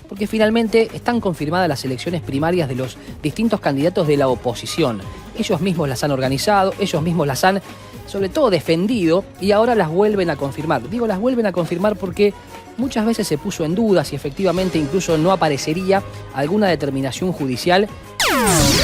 porque finalmente están confirmadas las elecciones primarias de los distintos candidatos de la oposición. Ellos mismos las han organizado, ellos mismos las han, sobre todo, defendido y ahora las vuelven a confirmar. Digo, las vuelven a confirmar porque muchas veces se puso en duda si efectivamente incluso no aparecería alguna determinación judicial.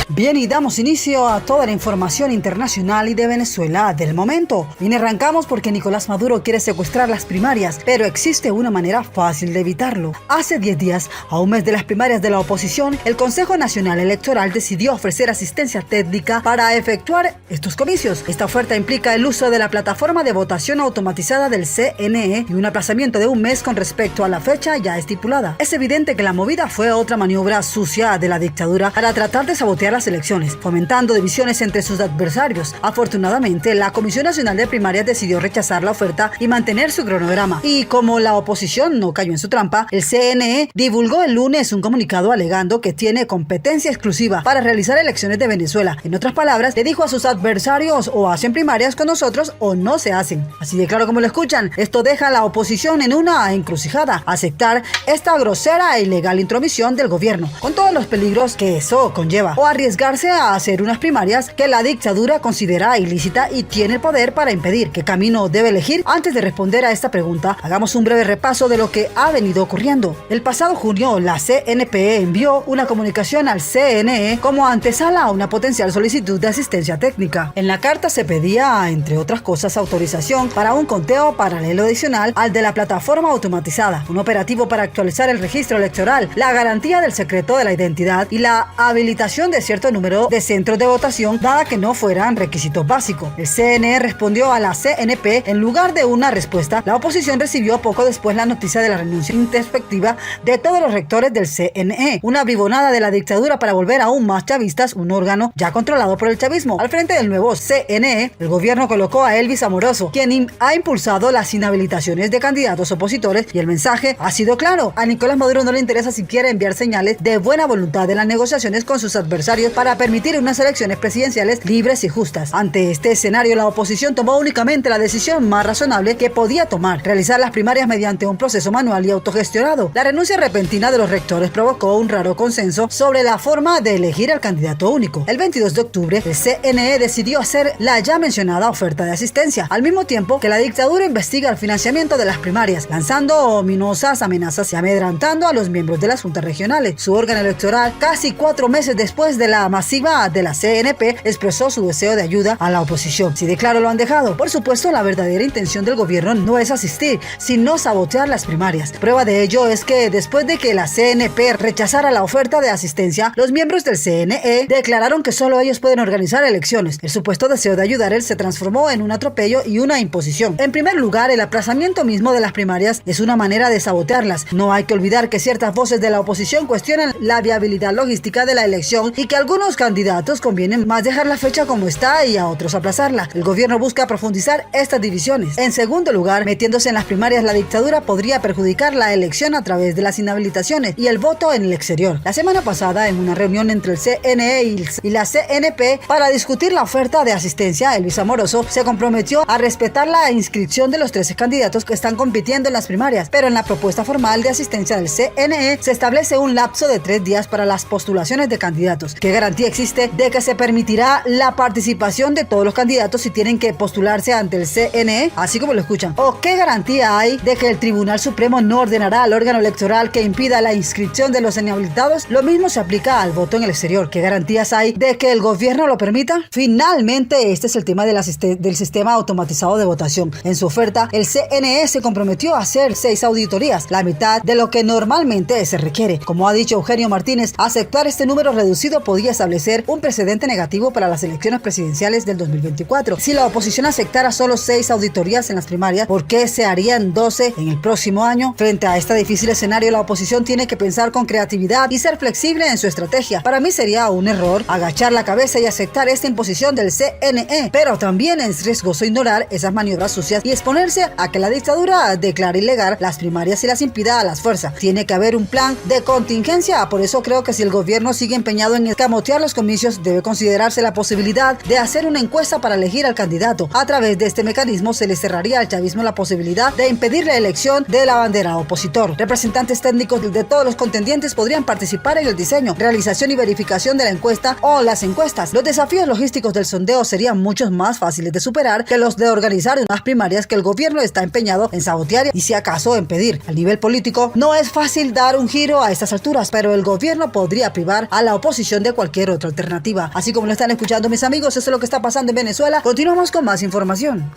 Bien, y damos inicio a toda la información internacional y de Venezuela del momento. Bien, arrancamos porque Nicolás Maduro quiere secuestrar las primarias, pero existe una manera fácil de evitarlo. Hace 10 días, a un mes de las primarias de la oposición, el Consejo Nacional Electoral decidió ofrecer asistencia técnica para efectuar estos comicios. Esta oferta implica el uso de la plataforma de votación automatizada del CNE y un aplazamiento de un mes con respecto a la fecha ya estipulada. Es evidente que la movida fue otra maniobra sucia de la dictadura para tratar de sabotear las elecciones, fomentando divisiones entre sus adversarios. Afortunadamente, la Comisión Nacional de Primarias decidió rechazar la oferta y mantener su cronograma. Y como la oposición no cayó en su trampa, el CNE divulgó el lunes un comunicado alegando que tiene competencia exclusiva para realizar elecciones de Venezuela. En otras palabras, le dijo a sus adversarios: o hacen primarias con nosotros o no se hacen. Así de claro como lo escuchan. Esto deja a la oposición en una encrucijada: aceptar esta grosera e ilegal intromisión del gobierno, con todos los peligros que eso conlleva, o arriesgarse a hacer unas primarias que la dictadura considera ilícita y tiene el poder para impedir. ¿Qué camino debe elegir? Antes de responder a esta pregunta, hagamos un breve repaso de lo que ha venido ocurriendo. El pasado junio, la CNP envió una comunicación al CNE como antesala a una potencial solicitud de asistencia técnica. En la carta se pedía, entre otras cosas, autorización para un conteo paralelo adicional al de la plataforma automatizada, un operativo para actualizar el registro electoral, la garantía del secreto de la identidad y la habilitación de cierto número de centros de votación, dada que no fueran requisitos básicos. El CNE respondió a la CNP. En lugar de una respuesta, la oposición recibió poco después la noticia de la renuncia introspectiva de todos los rectores del CNE, una bribonada de la dictadura para volver aún más chavistas un órgano ya controlado por el chavismo. Al frente del nuevo CNE, el gobierno colocó a Elvis Amoroso, quien ha impulsado las inhabilitaciones de candidatos opositores, y el mensaje ha sido claro: a Nicolás Maduro no le interesa siquiera enviar señales de buena voluntad en las negociaciones con sus adversarios para permitir unas elecciones presidenciales libres y justas. Ante este escenario, la oposición tomó únicamente la decisión más razonable que podía tomar: realizar las primarias mediante un proceso manual y autogestionado. La renuncia repentina de los rectores provocó un raro consenso sobre la forma de elegir al candidato único. El 22 de octubre, el CNE decidió hacer la ya mencionada oferta de asistencia, al mismo tiempo que la dictadura investiga el financiamiento de las primarias, lanzando ominosas amenazas y amedrantando a los miembros de las juntas regionales. Su órgano electoral, casi 4 meses después de la masiva de la CNP, expresó su deseo de ayuda a la oposición. Si de claro lo han dejado. Por supuesto, la verdadera intención del gobierno no es asistir, sino sabotear las primarias. Prueba de ello es que después de que la CNP rechazara la oferta de asistencia, los miembros del CNE declararon que solo ellos pueden organizar elecciones. El supuesto deseo de ayudar se transformó en un atropello y una imposición. En primer lugar, el aplazamiento mismo de las primarias es una manera de sabotearlas. No hay que olvidar que ciertas voces de la oposición cuestionan la viabilidad logística de la elección y que a algunos candidatos conviene más dejar la fecha como está y a otros aplazarla. El gobierno busca profundizar estas divisiones. En segundo lugar, metiéndose en las primarias, la dictadura podría perjudicar la elección a través de las inhabilitaciones y el voto en el exterior. La semana pasada, en una reunión entre el CNE y la CNP para discutir la oferta de asistencia, Elvis Amoroso se comprometió a respetar la inscripción de los 13 candidatos que están compitiendo en las primarias, pero en la propuesta formal de asistencia del CNE se establece un lapso de 3 días para las postulaciones de candidatos. ¿Qué garantía existe de que se permitirá la participación de todos los candidatos si tienen que postularse ante el CNE? Así como lo escuchan. ¿O qué garantía hay de que el Tribunal Supremo no ordenará al órgano electoral que impida la inscripción de los inhabilitados? Lo mismo se aplica al voto en el exterior. ¿Qué garantías hay de que el gobierno lo permita? Finalmente, este es el tema del sistema automatizado de votación. En su oferta, el CNE se comprometió a hacer 6 auditorías, la mitad de lo que normalmente se requiere. Como ha dicho Eugenio Martínez, aceptar este número reducido podría establecer un precedente negativo para las elecciones presidenciales del 2024. Si la oposición aceptara solo 6 auditorías en las primarias, ¿por qué se harían 12 en el próximo año? Frente a este difícil escenario, la oposición tiene que pensar con creatividad y ser flexible en su estrategia. Para mí sería un error agachar la cabeza y aceptar esta imposición del CNE, pero también es riesgoso ignorar esas maniobras sucias y exponerse a que la dictadura declare ilegal las primarias y las impida a las fuerzas. Tiene que haber un plan de contingencia. Por eso creo que si el gobierno sigue empeñado en escamotear los comicios, debe considerarse la posibilidad de hacer una encuesta para elegir al candidato. A través de este mecanismo se le cerraría al chavismo la posibilidad de impedir la elección del abanderado opositor. Representantes técnicos de todos los contendientes podrían participar en el diseño, realización y verificación de la encuesta o las encuestas. Los desafíos logísticos del sondeo serían muchos más fáciles de superar que los de organizar unas primarias que el gobierno está empeñado en sabotear y si acaso en pedir. A nivel político, no es fácil dar un giro a estas alturas, pero el gobierno podría privar a la oposición de cualquier otra alternativa. Así como lo están escuchando mis amigos, eso es lo que está pasando en Venezuela. Continuamos con más información.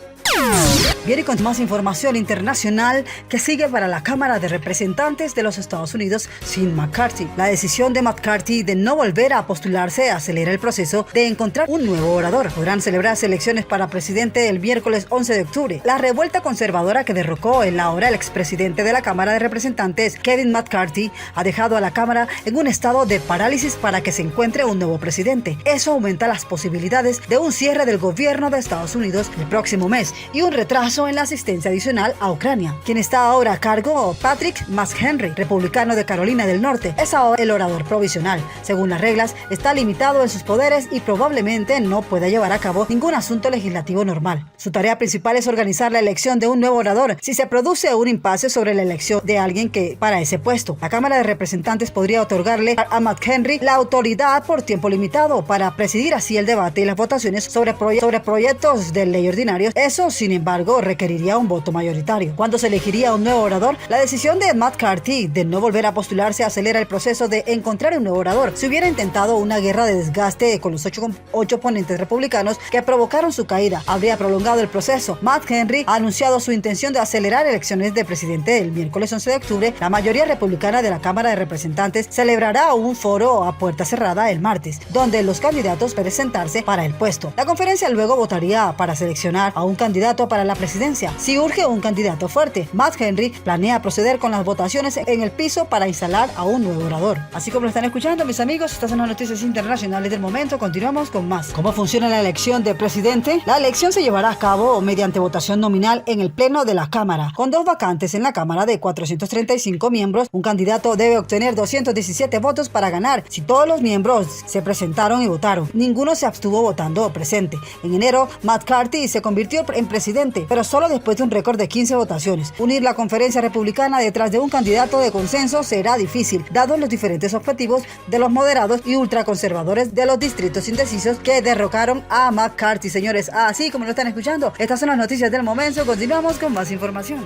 Bien, y con más información internacional que sigue para la Cámara de Representantes de los Estados Unidos sin McCarthy. La decisión de McCarthy de no volver a postularse acelera el proceso de encontrar un nuevo orador. Podrán celebrarse elecciones para presidente el miércoles 11 de octubre. La revuelta conservadora que derrocó en la hora el expresidente de la Cámara de Representantes, Kevin McCarthy, ha dejado a la Cámara en un estado de parálisis para que se encuentre un nuevo presidente. Eso aumenta las posibilidades de un cierre del gobierno de Estados Unidos el próximo mes y un retraso en la asistencia adicional a Ucrania. Quien está ahora a cargo, Patrick McHenry, republicano de Carolina del Norte, es ahora el orador provisional. Según las reglas, está limitado en sus poderes y probablemente no pueda llevar a cabo ningún asunto legislativo normal. Su tarea principal es organizar la elección de un nuevo orador si se produce un impasse sobre la elección de alguien que para ese puesto. La Cámara de Representantes podría otorgarle a McHenry la autoridad por tiempo limitado para presidir así el debate y las votaciones sobre proyectos de ley ordinarios. Eso, sin embargo, requeriría un voto mayoritario. ¿Cuándo se elegiría un nuevo orador? La decisión de McCarthy de no volver a postularse acelera el proceso de encontrar un nuevo orador. Si hubiera intentado una guerra de desgaste con los ocho oponentes republicanos que provocaron su caída, habría prolongado el proceso. McHenry ha anunciado su intención de acelerar elecciones de presidente el miércoles 11 de octubre. La mayoría republicana de la Cámara de Representantes celebrará un foro a puerta cerrada el martes, donde los candidatos presentarse para el puesto. La conferencia luego votaría para seleccionar a un candidato para la presidencia. Si urge un candidato fuerte, McHenry planea proceder con las votaciones en el piso para instalar a un nuevo orador. Así como lo están escuchando, mis amigos, estas son las noticias internacionales del momento. Continuamos con más. ¿Cómo funciona la elección de presidente? La elección se llevará a cabo mediante votación nominal en el pleno de la Cámara. Con 2 vacantes en la Cámara de 435 miembros, un candidato debe obtener 217 votos para ganar. Si todos los miembros se presentaron y votaron, ninguno se abstuvo votando presente. En enero, McCarthy se convirtió en presidente, pero solo después de un récord de 15 votaciones. Unir la conferencia republicana detrás de un candidato de consenso será difícil, dados los diferentes objetivos de los moderados y ultraconservadores de los distritos indecisos que derrocaron a McCarthy. Señores, así como lo están escuchando, estas son las noticias del momento. Continuamos con más información.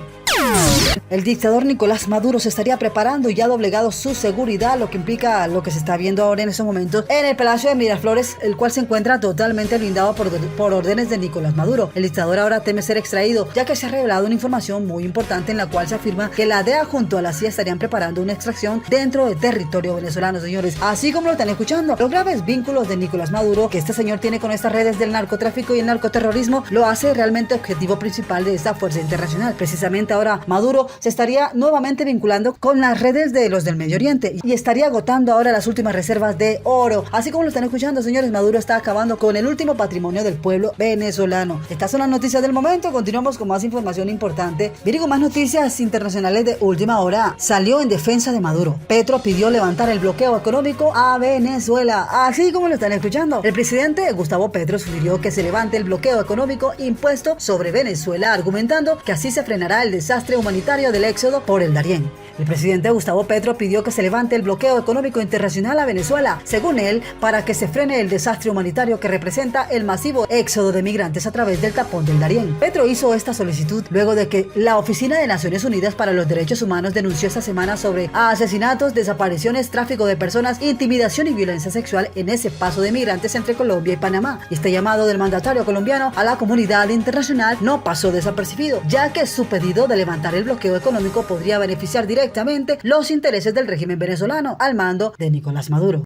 El dictador Nicolás Maduro se estaría preparando y ha doblegado su seguridad, lo que implica lo que se está viendo ahora en estos momentos en el Palacio de Miraflores, el cual se encuentra totalmente blindado por órdenes de Nicolás Maduro. El dictador ahora teme ser extraído, ya que se ha revelado una información muy importante en la cual se afirma que la DEA junto a la CIA estarían preparando una extracción dentro del territorio venezolano, señores. Así como lo están escuchando, los graves vínculos de Nicolás Maduro que este señor tiene con estas redes del narcotráfico y el narcoterrorismo lo hace realmente objetivo principal de esta fuerza internacional. Precisamente ahora Maduro se estaría nuevamente vinculando con las redes de los del Medio Oriente y estaría agotando ahora las últimas reservas de oro. Así como lo están escuchando, señores, Maduro está acabando con el último patrimonio del pueblo venezolano. Estas son las noticias del momento. Continuamos con más información importante. Miren, con más noticias internacionales de última hora. Salió en defensa de Maduro. Petro pidió levantar el bloqueo económico a Venezuela. Así como lo están escuchando, el presidente Gustavo Petro sugirió que se levante el bloqueo económico impuesto sobre Venezuela, argumentando que así se frenará el desastre humanitario del éxodo por el Darién. El presidente Gustavo Petro pidió que se levante el bloqueo económico internacional a Venezuela, según él, para que se frene el desastre humanitario que representa el masivo éxodo de migrantes a través del tapón del Darién. Petro hizo esta solicitud luego de que la Oficina de Naciones Unidas para los Derechos Humanos denunció esta semana sobre asesinatos, desapariciones, tráfico de personas, intimidación y violencia sexual en ese paso de migrantes entre Colombia y Panamá. Este llamado del mandatario colombiano a la comunidad internacional no pasó desapercibido, ya que su pedido de levantar el bloqueo económico podría beneficiar directamente los intereses del régimen venezolano al mando de Nicolás Maduro.